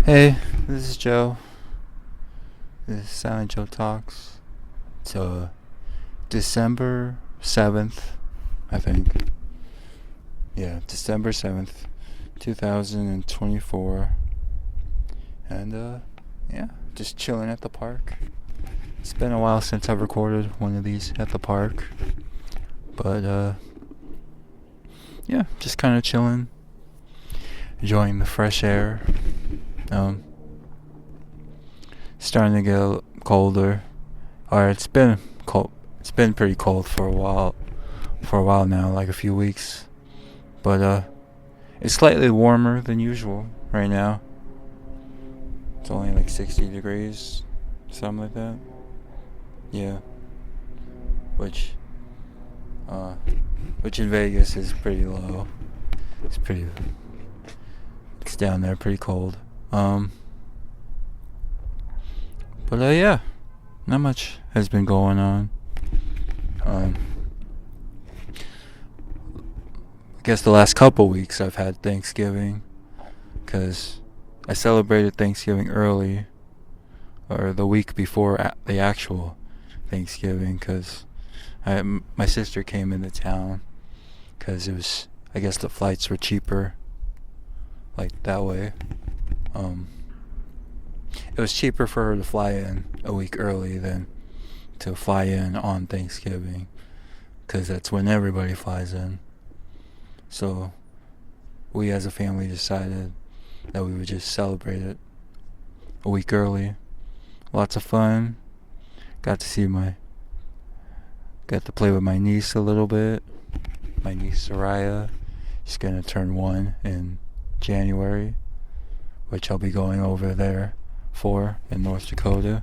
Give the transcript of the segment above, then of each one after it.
Hey, this is Joe. This is Silent Joe Talks. It's December 7th, I think. Yeah, December 7th, 2024. And yeah, just chilling at the park. It's been a while since I've recorded one of these at the park. But yeah, just kind of chilling, enjoying the fresh air. Starting to get colder, or it's been cold. It's been pretty cold for a while now, like a few weeks. But it's slightly warmer than usual right now. It's only like 60 degrees, something like that. Yeah, which in Vegas is pretty low. It's down there pretty cold. But yeah, not much has been going on. I guess the last couple weeks I've had Thanksgiving, because I celebrated Thanksgiving early, or the week before the actual Thanksgiving, because my sister came into town, because it was, I guess the flights were cheaper, like that way. It was cheaper for her to fly in a week early than to fly in on Thanksgiving, because that's when everybody flies in. So we as a family decided that we would just celebrate it a week early. Lots of fun. Got to play with my niece a little bit. My niece Soraya. She's gonna turn 1 in January, which I'll be going over there for in North Dakota.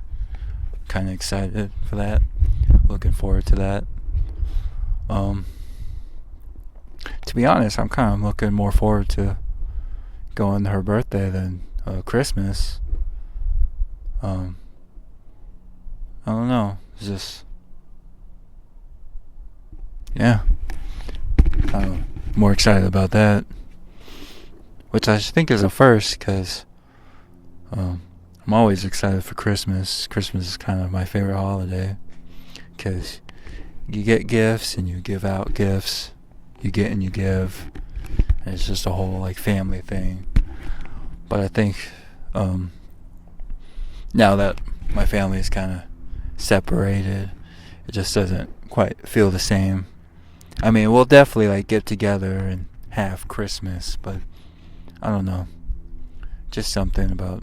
Kind of excited for that. Looking forward to that. To be honest, I'm kind of looking more forward to going to her birthday than Christmas. I don't know. It's just, yeah, kind of more excited about that, which I think is a first, because I'm always excited for Christmas. Christmas is kind of my favorite holiday, because you get gifts and you give out gifts. You get and you give. And it's just a whole like family thing. But I think now that my family is kind of separated, it just doesn't quite feel the same. I mean, we'll definitely like get together and have Christmas, but I don't know. Just something about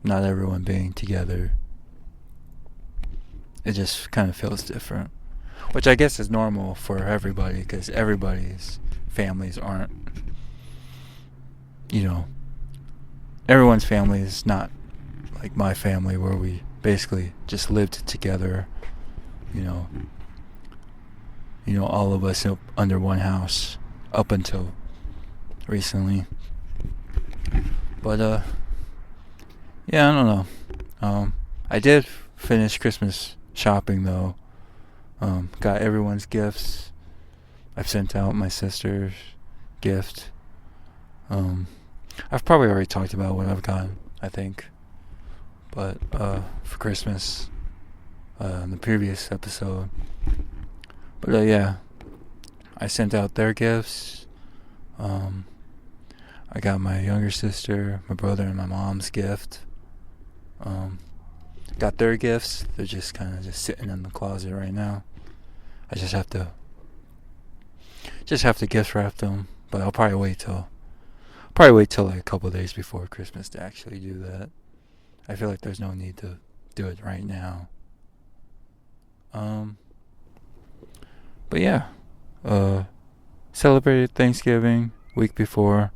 not everyone being together. It just kind of feels different, which I guess is normal for everybody, because everybody's families aren't, everyone's family is not like my family, where we basically just lived together, all of us under one house up until recently. But yeah, I don't know. I did finish Christmas shopping though. Got everyone's gifts. I've sent out my sister's gift. I've probably already talked about what I've gotten, I think. But for Christmas, in the previous episode. But yeah, I sent out their gifts. I got my younger sister, my brother, and my mom's gift. Got their gifts. They're just kind of just sitting in the closet right now. I just have to gift wrap them, but I'll probably wait till like a couple of days before Christmas to actually do that. I feel like there's no need to do it right now. But yeah, celebrated Thanksgiving week before,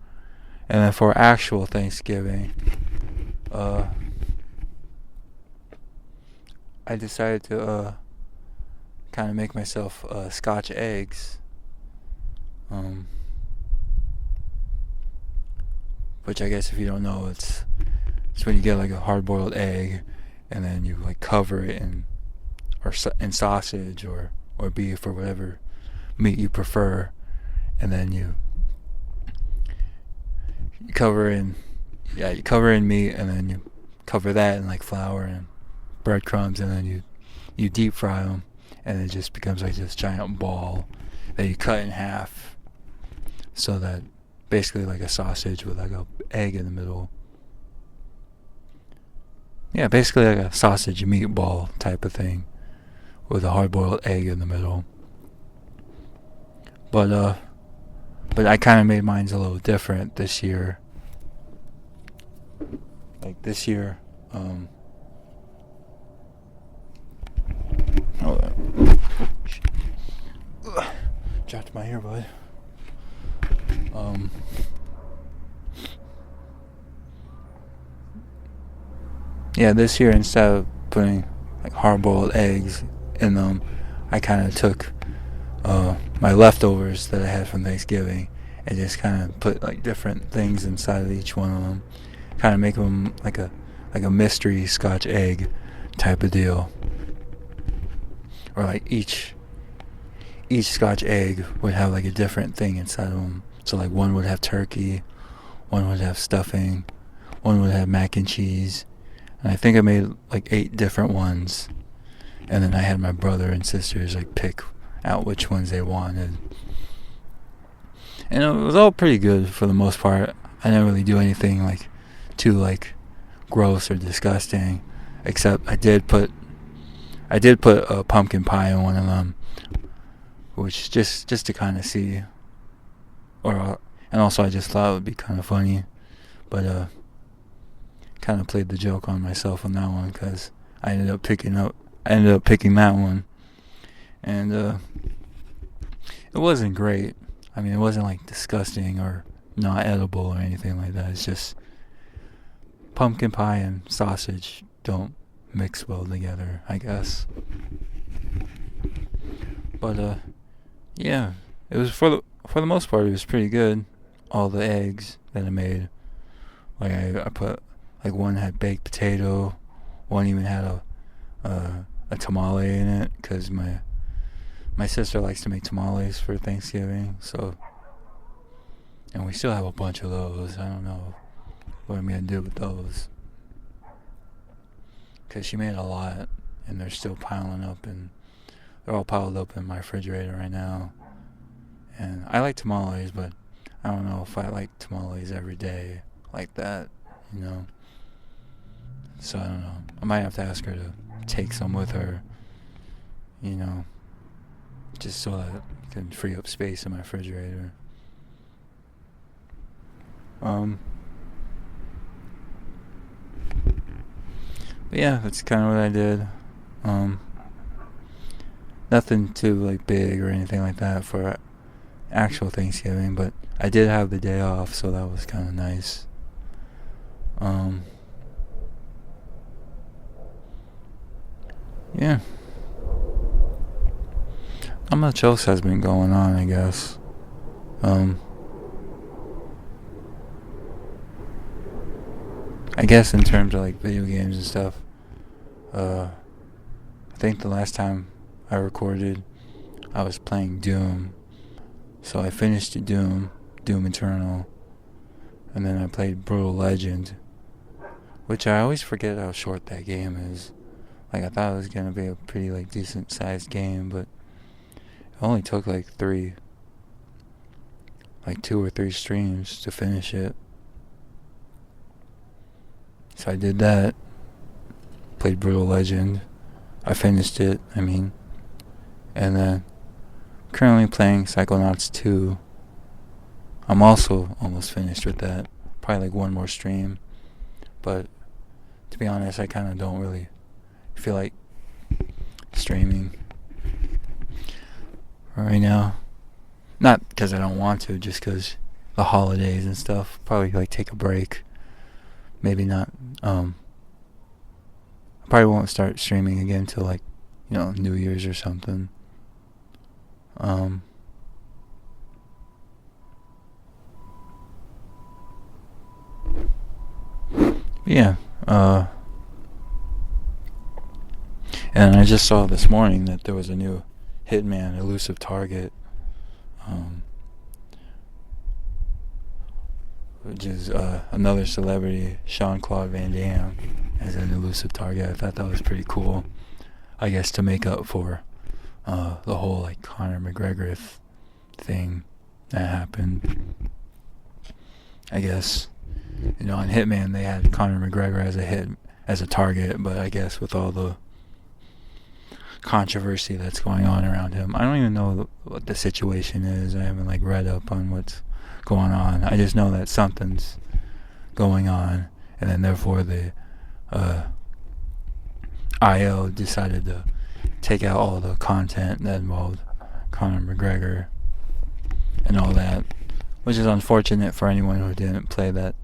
and then for actual Thanksgiving, I decided to kind of make myself Scotch eggs, which I guess if you don't know, it's when you get like a hard-boiled egg, and then you like cover it in sausage or beef or whatever meat you prefer, and then you cover in yeah, you cover it in meat, and then you cover that in like flour and breadcrumbs, and then you deep fry them, and it just becomes like this giant ball that you cut in half, so that basically like a sausage with like a egg in the middle. Yeah, basically like a sausage meatball type of thing with a hard-boiled egg in the middle. But I kind of made mine a little different this year. Like this year, hold on. Dropped my earbud. Yeah, this year instead of putting like hard-boiled eggs in them, I kind of took my leftovers that I had from Thanksgiving and just kind of put like different things inside of each one of them, kind of make them like a mystery Scotch egg type of deal, or like each Scotch egg would have like a different thing inside of them. So like one would have turkey, one would have stuffing, one would have mac and cheese, and I think I made like 8 different ones, and then I had my brother and sisters like pick out which ones they wanted, and it was all pretty good for the most part. I didn't really do anything like too like gross or disgusting, except I did put a pumpkin pie in one of them, which just to kind of see, and also I just thought it would be kind of funny, but kind of played the joke on myself on that one, because I ended up picking that one, and it wasn't great. I mean, it wasn't like disgusting or not edible or anything like that. It's just pumpkin pie and sausage don't mix well together, I guess. But yeah, it was for the most part it was pretty good. All the eggs that I made, like I put like one had baked potato, one even had a tamale in it, because my sister likes to make tamales for Thanksgiving, so, and we still have a bunch of those. I don't know what I'm gonna do with those, because she made a lot and they're still piling up, and they're all piled up in my refrigerator right now. And I like tamales, but I don't know if I like tamales every day like that, you know. So I don't know. I might have to ask her to take some with her, you know, just so that I can free up space in my refrigerator. But yeah, that's kind of what I did. Nothing too like big or anything like that for actual Thanksgiving, but I did have the day off, so that was kind of nice. Yeah. Not much else has been going on, I guess. I guess in terms of like video games and stuff, I think the last time I recorded, I was playing Doom. So I finished Doom Eternal, and then I played Brutal Legend, which I always forget how short that game is. Like, I thought it was gonna be a pretty like decent sized game, but it only took like 2 or 3 streams to finish it. So I did that, played Brutal Legend, I finished it, and then currently playing Psychonauts 2. I'm also almost finished with that, probably like one more stream, but to be honest, I kind of don't really feel like streaming right now. Not because I don't want to, just because the holidays and stuff. Probably like take a break. Maybe not. I probably won't start streaming again till like, New Year's or something. Yeah. And I just saw this morning that there was a new Hitman Elusive Target which is another celebrity, Jean-Claude Van Damme, as an elusive target. I thought that was pretty cool. I guess to make up for the whole like Conor McGregor thing that happened. I guess, you know, on Hitman they had Conor McGregor as a target, but I guess with all the controversy that's going on around him, I don't even know what the situation is. I haven't like read up on what's going on. I just know that something's going on, and then therefore the IO decided to take out all the content that involved Conor McGregor and all that, which is unfortunate for anyone who didn't play that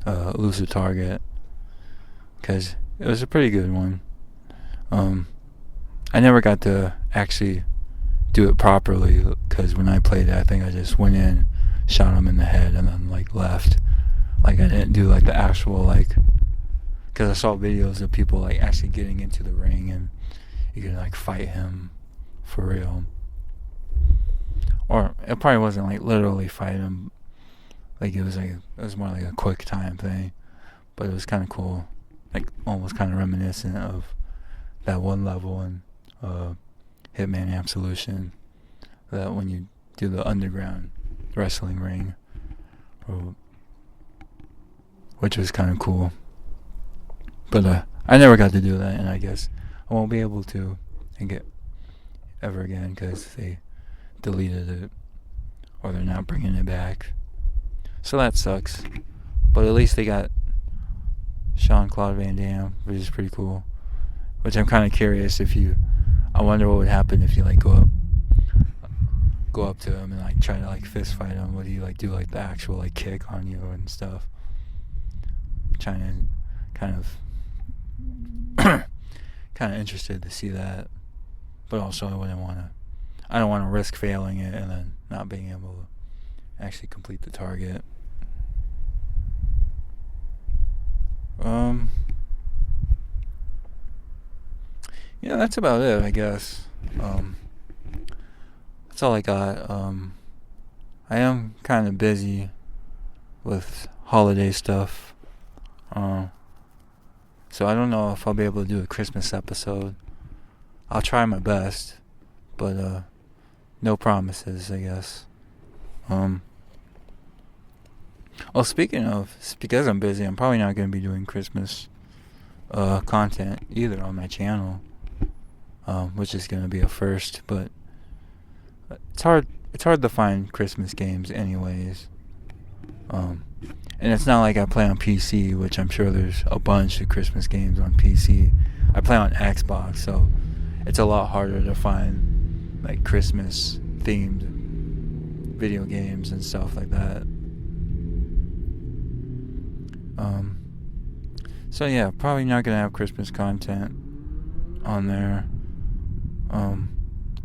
elusive target, because it was a pretty good one. I never got to actually do it properly, because when I played it, I think I just went in, shot him in the head, and then like left. Like I didn't do like the actual like, because I saw videos of people like actually getting into the ring and you could like fight him for real. Or it probably wasn't like literally fight him. Like it was more like a quick time thing, but it was kind of cool, like almost kind of reminiscent of that one level in Hitman Absolution, that when you do the underground wrestling ring, which was kind of cool. But I never got to do that, and I guess I won't be able to ever again, because they deleted it, or they're not bringing it back. So that sucks. But at least they got Jean-Claude Van Damme, which is pretty cool. Which I'm kind of curious I wonder what would happen if you like go up to him and like try to like fist fight him. Would he like do like the actual like kick on you and stuff? Trying to kind of interested to see that, but also I don't want to risk failing it and then not being able to actually complete the target. Yeah, that's about it, I guess. That's all I got. I am kind of busy with holiday stuff. So I don't know if I'll be able to do a Christmas episode. I'll try my best, but no promises, I guess. Well, speaking of, because I'm busy, I'm probably not going to be doing Christmas content either on my channel, which is going to be a first. But it's hard to find Christmas games, anyways. And it's not like I play on PC, which I'm sure there's a bunch of Christmas games on PC. I play on Xbox, so it's a lot harder to find like Christmas themed video games and stuff like that. So yeah, probably not gonna have Christmas content on there.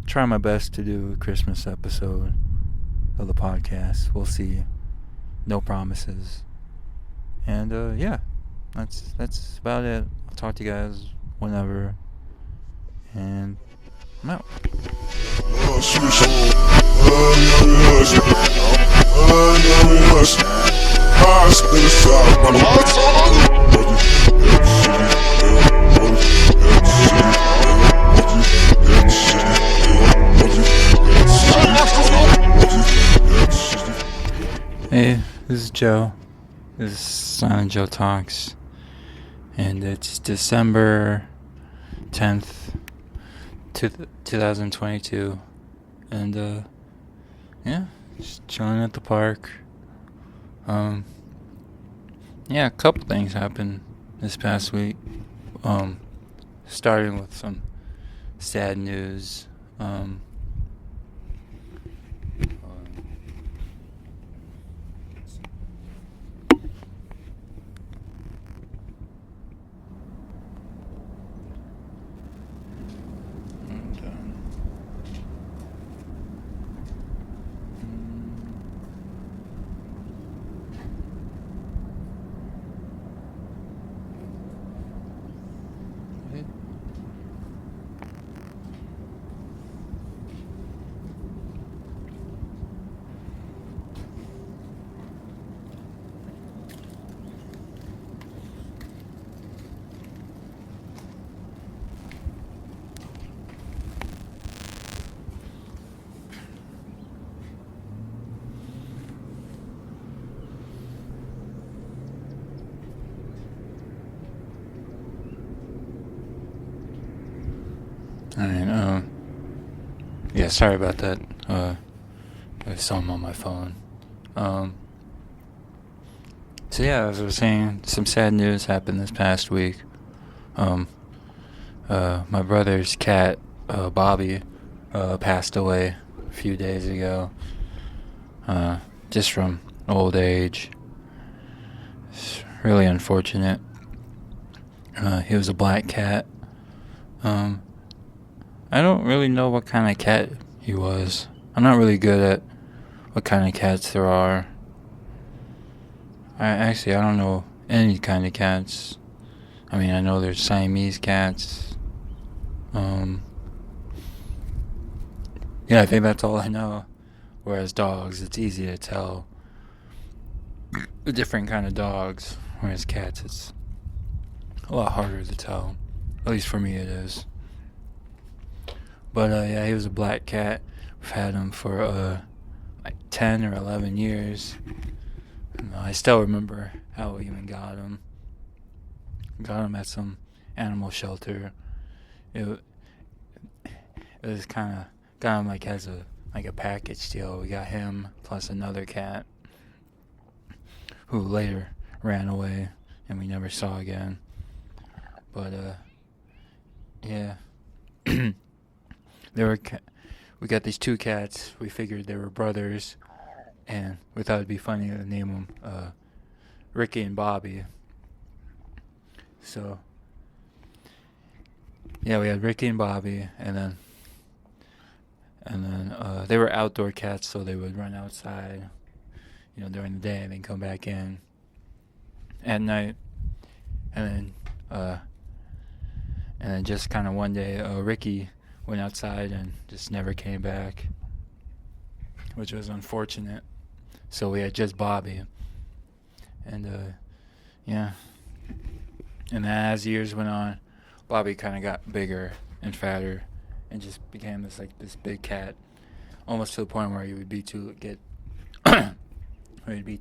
Try my best to do a Christmas episode of the podcast. We'll see. No promises. And yeah, that's about it. I'll talk to you guys whenever. And I'm out. Hey, this is Joe. This is Silent Joe Talks. And it's December 10th, 2022. And yeah, just chilling at the park. Yeah, a couple things happened this past week. Starting with some sad news. Alright, yeah, sorry about that. There's something on my phone. Um, so yeah, as I was saying, some sad news happened this past week. Um, my brother's cat, Bobby, passed away a few days ago. Just from old age. It's really unfortunate. He was a black cat. I don't really know what kind of cat he was. I'm not really good at what kind of cats there are. I don't know any kind of cats. I mean, I know there's Siamese cats. Yeah, I think that's all I know. Whereas dogs, it's easy to tell the different kind of dogs. Whereas cats, it's a lot harder to tell. At least for me it is. But yeah, he was a black cat. We've had him for like 10 or 11 years. And, I still remember how we even got him. Got him at some animal shelter. It was kind of got him like as a package deal. We got him plus another cat who later ran away and we never saw again. But yeah. We got these two cats. We figured they were brothers, and we thought it'd be funny to name them Ricky and Bobby. So yeah, we had Ricky and Bobby, and then they were outdoor cats, so they would run outside, during the day, and then come back in at night, and then just kind of one day, Ricky went outside and just never came back, which was unfortunate. So we had just Bobby, and yeah. And then as years went on, Bobby kind of got bigger and fatter, and just became this big cat, almost to the point where he would be too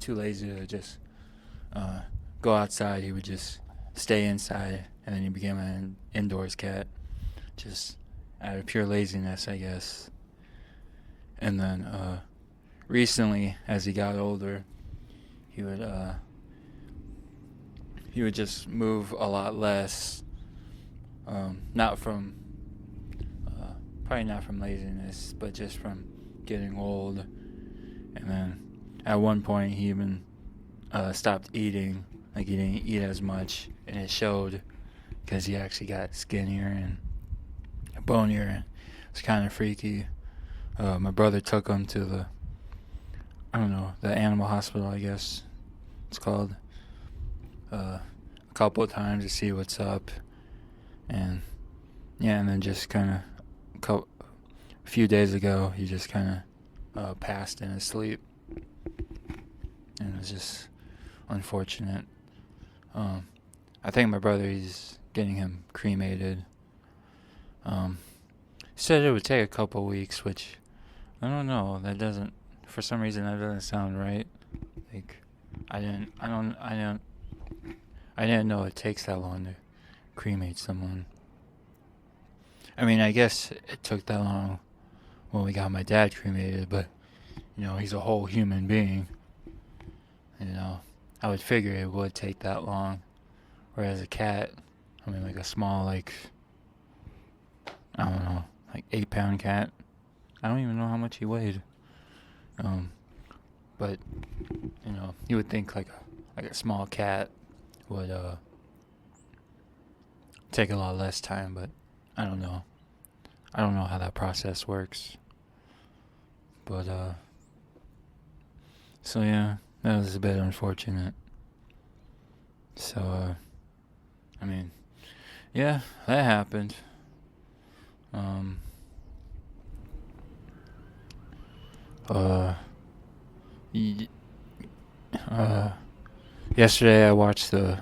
lazy to just go outside. He would just stay inside, and then he became an indoors cat, just out of pure laziness, I guess. And then recently, as he got older, he would just move a lot less. Probably not from laziness, but just from getting old. And then at one point, he even stopped eating. Like, he didn't eat as much, and it showed because he actually got skinnier and bonier. It's kind of freaky. My brother took him to the animal hospital, I guess it's called, a couple of times to see what's up. And yeah, and then just kind of a few days ago, he just kind of passed in his sleep, and it was just unfortunate. I think my brother, he's getting him cremated. Said it would take a couple weeks, which I don't know. For some reason that doesn't sound right. Like, I didn't know it takes that long to cremate someone. I mean, I guess it took that long when we got my dad cremated, but he's a whole human being. I would figure it would take that long. Whereas a cat, I mean, like a small, I don't know, 8-pound cat. I don't even know how much he weighed. But you would think like a small cat would take a lot less time, but I don't know. I don't know how that process works. But so yeah, that was a bit unfortunate. So I mean, yeah, that happened. Yesterday I watched the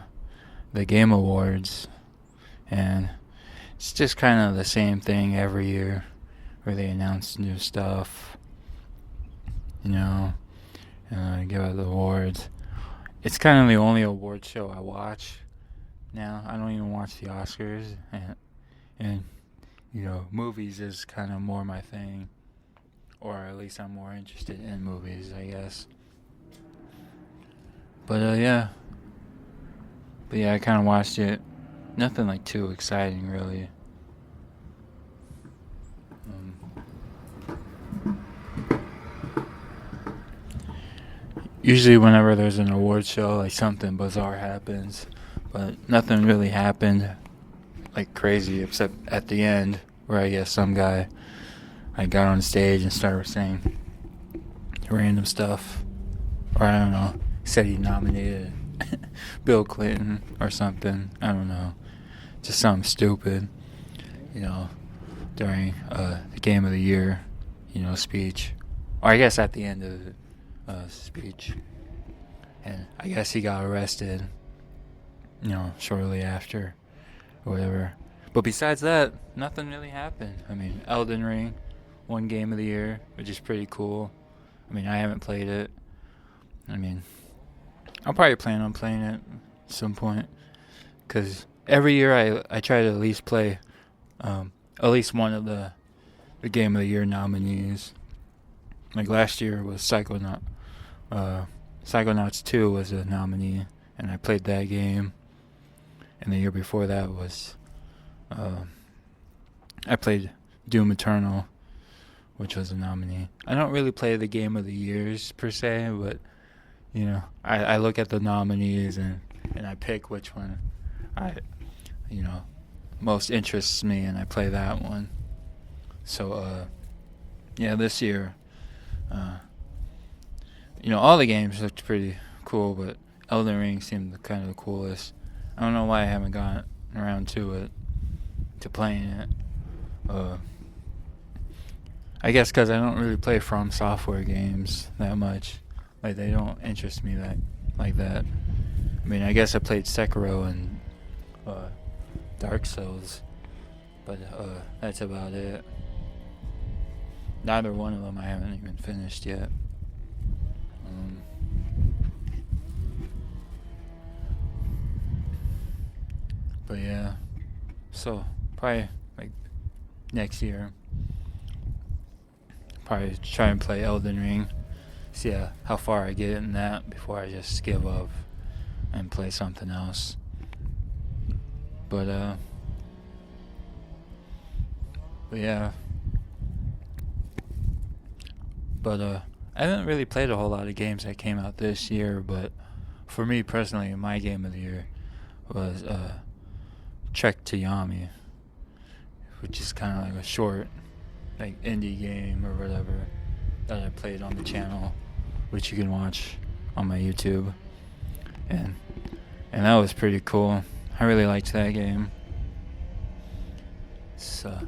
Game Awards, and it's just kind of the same thing every year, where they announce new stuff, and give out the awards. It's kind of the only award show I watch now. I don't even watch the Oscars, and movies is kind of more my thing, or at least I'm more interested in movies, I guess. But yeah, I kind of watched it. Nothing like too exciting, really. Usually, whenever there's an award show, like something bizarre happens, but nothing really happened like crazy except at the end, where I guess some guy got on stage and started saying random stuff, or I don't know, said he nominated Bill Clinton or something. I don't know, just something stupid, during the Game of the Year, speech, or I guess at the end of the speech, and I guess he got arrested, shortly after, or whatever. But besides that, nothing really happened. I mean, Elden Ring won Game of the Year, which is pretty cool. I mean, I haven't played it. I mean, I'll probably plan on playing it at some point, because every year I try to at least play at least one of the Game of the Year nominees. Like last year was Psychonauts 2 was a nominee, and I played that game. And the year before that was I played Doom Eternal, which was a nominee. I don't really play the Game of the Years per se, but I look at the nominees and I pick which one most interests me, and I play that one. So yeah, this year all the games looked pretty cool, but Elden Ring seemed kind of the coolest. I don't know why I haven't gotten around to playing it. I guess because I don't really play From Software games that much. Like, they don't interest me like that. I mean, I guess I played Sekiro and Dark Souls, but that's about it. Neither one of them I haven't even finished yet. But yeah, so probably like next year, probably try and play Elden Ring, see how far I get in that before I just give up and play something else. But yeah, I haven't really played a whole lot of games that came out this year, but for me personally, my Game of the Year was Trek to Yomi, which is kind of like a short, like, indie game or whatever that I played on the channel, which you can watch on my YouTube, and that was pretty cool. I really liked that game. So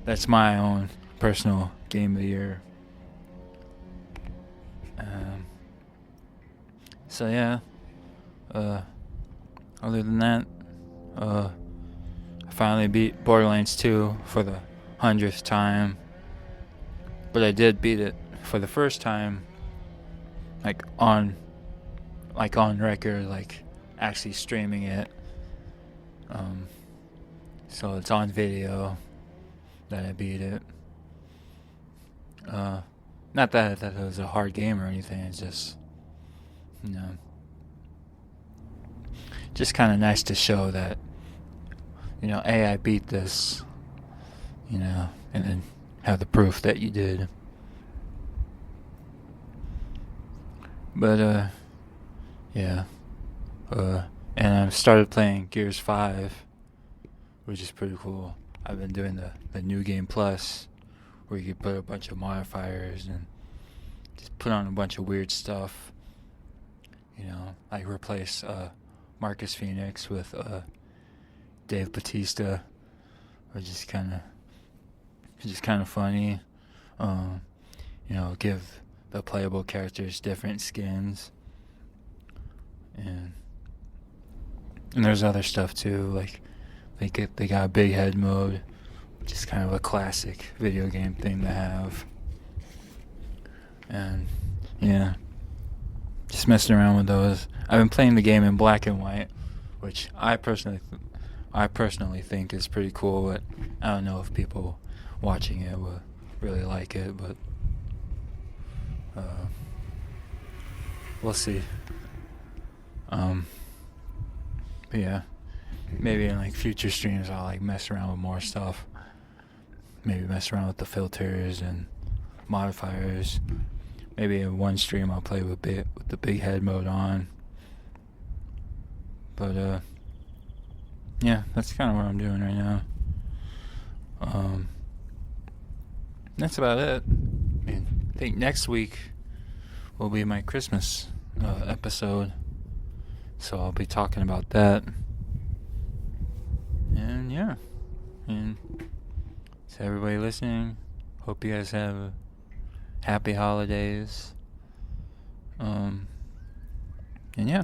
that's my own personal Game of the Year. So yeah, other than that, I finally beat Borderlands 2 for the 100th time, but I did beat it for the first time, like on record, like actually streaming it. So it's on video that I beat it. Not that it was a hard game or anything. It's just, just kind of nice to show that, hey, I beat this, and then have the proof that you did. But, yeah. And I've started playing Gears 5, which is pretty cool. I've been doing the New Game Plus, where you can put a bunch of modifiers and just put on a bunch of weird stuff. Like replace Marcus Phoenix with Dave Bautista, which is kind of funny. Give the playable characters different skins, and there's other stuff too. Like they got a big head mode, which is kind of a classic video game thing to have. And yeah, just messing around with those. I've been playing the game in black and white, which I personally I personally think is pretty cool, but I don't know if people watching it will really like it, but we'll see. But yeah, maybe in like future streams I'll like mess around with more stuff. Maybe mess around with the filters and modifiers. Maybe in one stream I'll play with the big head mode on. But yeah, that's kind of what I'm doing right now. That's about it. I think next week will be my Christmas episode, so I'll be talking about that. And yeah, and to everybody listening, hope you guys have happy holidays. And yeah,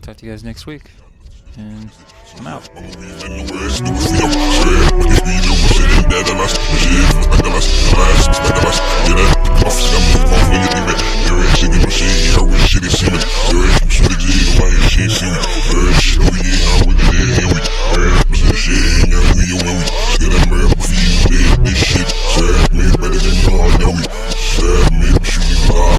talk to you guys next week. And I'm out.